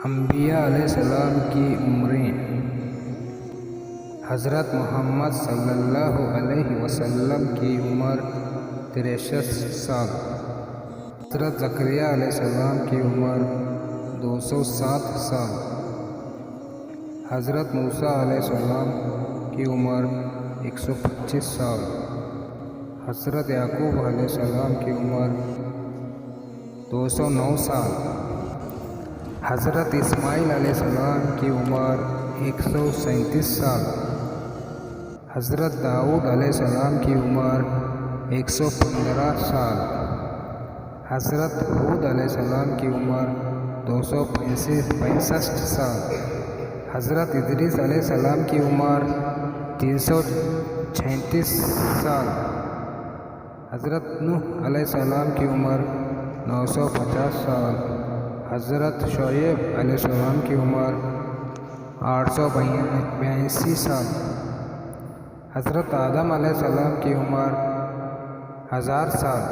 انبیاء علیہ السلام کی عمریں: حضرت محمد صلی اللہ علیہ وسلم کی عمر 63 سال، حضرت زکریا علیہ السلام کی عمر 207 سال، حضرت موسیٰ علیہ السلام کی عمر 125 سال، حضرت یعقوب علیہ السلام کی عمر 209 سال، حضرت اسماعیل علیہ السلام کی عمر 137 سال، حضرت داؤد علیہ السلام کی عمر 115 سال، حضرت ہود علیہ السلام کی عمر 265 سال، حضرت ادریس علیہ السلام کی عمر 336 سال، حضرت نوح علیہ السلام کی عمر 950 سال، حضرت شعیب علیہ السلام کی عمر 882 سال، حضرت آدم علیہ السلام کی عمر 1000 سال،